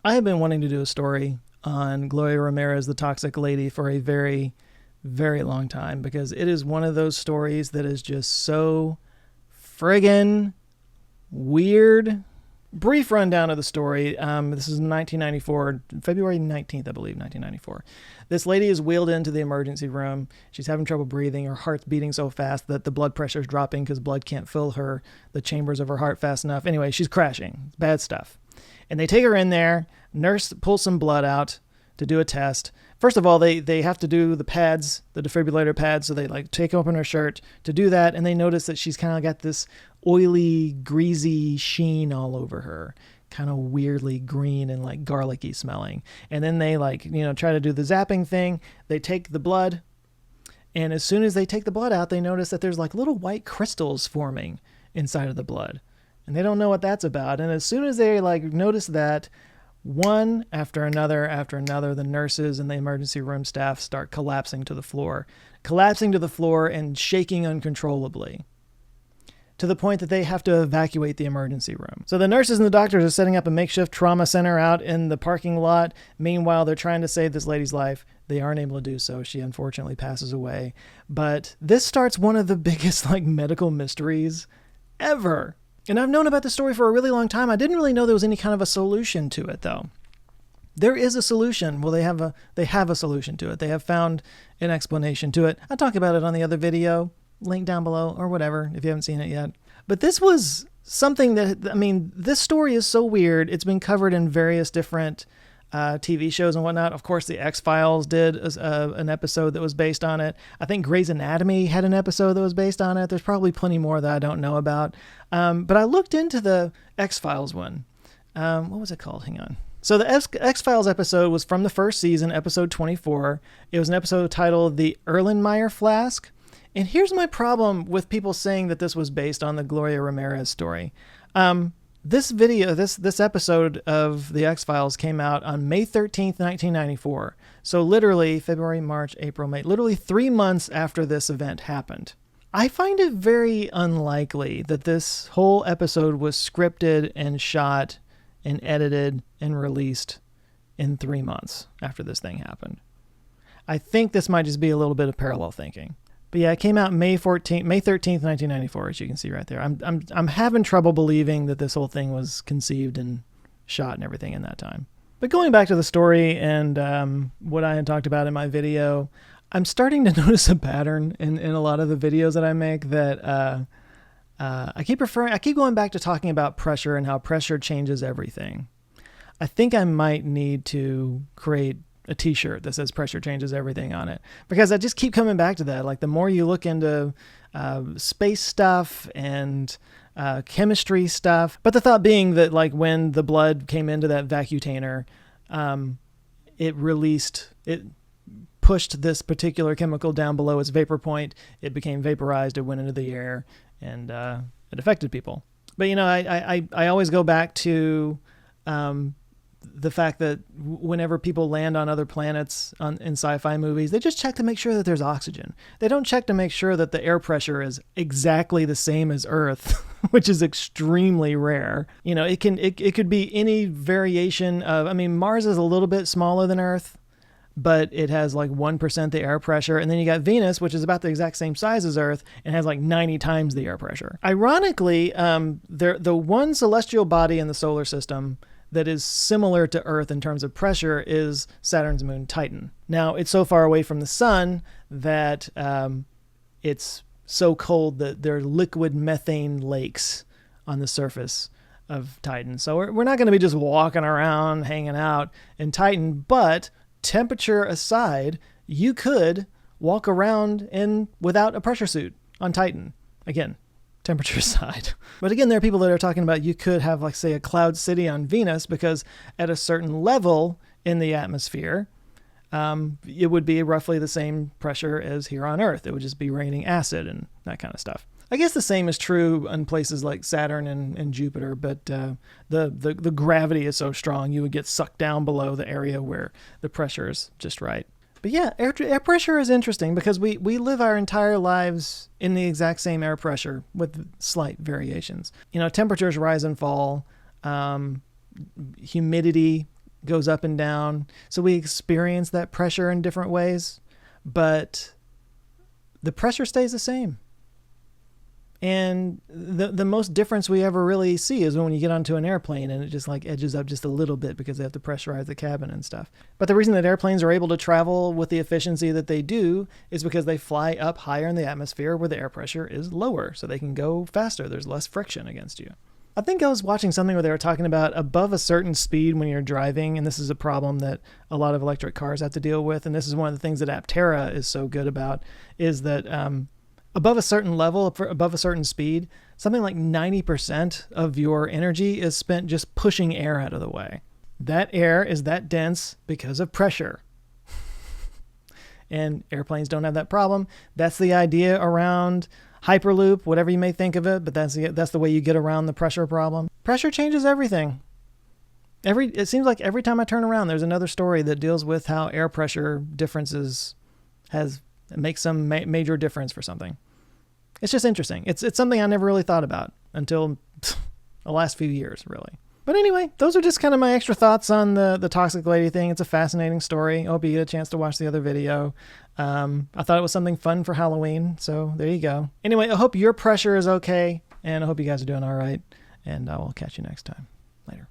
I have been wanting to do a story on Gloria Ramirez, the Toxic Lady, for a very, very long time because it is one of those stories that is just so friggin' weird. Brief rundown of the story. This is 1994, February 19th, I believe, 1994. This lady is wheeled into the emergency room. She's having trouble breathing. Her heart's beating so fast that the blood pressure is dropping because blood can't fill the chambers of her heart fast enough. Anyway, she's crashing. Bad stuff. And they take her in there. Nurse pulls some blood out to do a test. First of all, they have to do the pads, the defibrillator pads, so they take open her shirt to do that, and they notice that she's kind of got this oily, greasy sheen all over her, kind of weirdly green and garlicky smelling. And then they try to do the zapping thing. They take the blood, and as soon as they take the blood out, they notice that there's little white crystals forming inside of the blood, and they don't know what that's about. And as soon as they notice that, one after another, the nurses and the emergency room staff start collapsing to the floor and shaking uncontrollably to the point that they have to evacuate the emergency room. So the nurses and the doctors are setting up a makeshift trauma center out in the parking lot. Meanwhile, they're trying to save this lady's life. They aren't able to do so. She unfortunately passes away. But this starts one of the biggest medical mysteries ever. And I've known about this story for a really long time. I didn't really know there was any kind of a solution to it, though. There is a solution. Well, they have a solution to it. They have found an explanation to it. I'll talk about it on the other video, link down below or whatever, if you haven't seen it yet. But this was something this story is so weird. It's been covered in various different TV shows and whatnot. Of course, the X-Files did an episode that was based on it. I think Grey's Anatomy had an episode that was based on it. There's probably plenty more that I don't know about. But I looked into the X-Files one. What was it called? Hang on. So the X-Files episode was from the first season, episode 24. It was an episode titled The Erlenmeyer Flask. And here's my problem with people saying that this was based on the Gloria Ramirez story. This episode of The X-Files came out on May 13th, 1994. So literally February, March, April, May, literally 3 months after this event happened. I find it very unlikely that this whole episode was scripted and shot and edited and released in 3 months after this thing happened. I think this might just be a little bit of parallel thinking. But yeah, it came out May 13th, 1994, as you can see right there. I'm having trouble believing that this whole thing was conceived and shot and everything in that time. But going back to the story and what I had talked about in my video, I'm starting to notice a pattern in a lot of the videos that I make that I keep going back to talking about pressure and how pressure changes everything. I think I might need to create a t-shirt that says pressure changes everything on it, because I just keep coming back to that. The more you look into space stuff and chemistry stuff, but the thought being that when the blood came into that vacutainer, it pushed this particular chemical down below its vapor point. It became vaporized. It went into the air, and it affected people. But I always go back to the fact that whenever people land on other planets in sci-fi movies, they just check to make sure that there's oxygen. They don't check to make sure that the air pressure is exactly the same as Earth, which is extremely rare. It could be any variation of, Mars is a little bit smaller than Earth, but it has 1% the air pressure. And then you got Venus, which is about the exact same size as Earth and has 90 times the air pressure. Ironically, the one celestial body in the solar system that is similar to Earth in terms of pressure is Saturn's moon Titan. Now, it's so far away from the sun that it's so cold that there are liquid methane lakes on the surface of Titan. So we're not going to be just walking around, hanging out in Titan, but temperature aside, you could walk around without a pressure suit on Titan. Again, temperature aside. But again, there are people that are talking about you could have, say, a cloud city on Venus, because at a certain level in the atmosphere, it would be roughly the same pressure as here on Earth. It would just be raining acid and that kind of stuff. I guess the same is true in places like Saturn and Jupiter, but the gravity is so strong you would get sucked down below the area where the pressure is just right. But yeah, air pressure is interesting because we live our entire lives in the exact same air pressure with slight variations. Temperatures rise and fall. Humidity goes up and down. So we experience that pressure in different ways, but the pressure stays the same. And the most difference we ever really see is when you get onto an airplane and it just like edges up just a little bit because they have to pressurize the cabin and stuff. But the reason that airplanes are able to travel with the efficiency that they do is because they fly up higher in the atmosphere where the air pressure is lower, so they can go faster. There's less friction against you. I think I was watching something where they were talking about above a certain speed when you're driving, and this is a problem that a lot of electric cars have to deal with, and this is one of the things that Aptera is so good about, is that above a certain level, above a certain speed, something like 90% of your energy is spent just pushing air out of the way. That air is that dense because of pressure. And airplanes don't have that problem. That's the idea around Hyperloop, whatever you may think of it, but that's the way you get around the pressure problem. Pressure changes everything. It seems like every time I turn around, there's another story that deals with how air pressure differences makes some major difference for something. It's just interesting. It's something I never really thought about until the last few years, really. But anyway, those are just kind of my extra thoughts on the Toxic Lady thing. It's a fascinating story. I hope you get a chance to watch the other video. I thought it was something fun for Halloween, so there you go. Anyway, I hope your pressure is okay, and I hope you guys are doing all right, and I will catch you next time. Later.